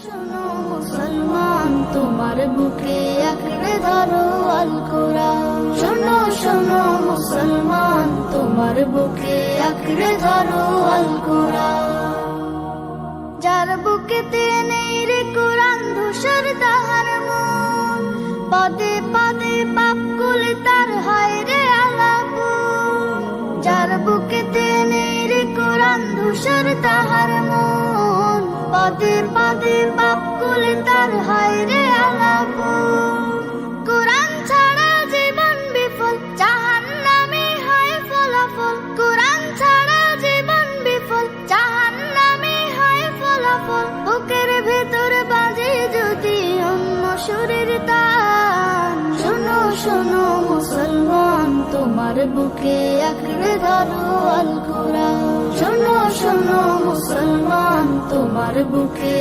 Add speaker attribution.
Speaker 1: শোনো মুসলমান, তোমার বুকে আঁকড়ে ধরো আল কোরআন। শোনো শোনো মুসলমান, তোমার বুকে আঁকড়ে ধরো আল কোরআন। যার বুকেতে নেই রে কোরআন, ধূসর তাহার মন, পদে পদে পাপ কুলে তার হয় রে আলাপন। যার বুকেতে নেই রে কোরআন, ধূসর তাহার মন, পদে পদে পাপ কুলে তার হয় রে আলাপন। কোরআন ছাড়া জীবন বিফল, জাহান্নামে হয় ফলাফল। কোরআন ছাড়া জীবন বিফল, জাহান্নামে হয় ফলাফল। বুকের ভেতর বাজে যদি অন্য সুরের তান। শোনো শোনো মুসলমান, তোমার বুকে আঁকড়ে ধরো আল কোরআন। শোনো শোনো মুসলমান, তোমার বুকে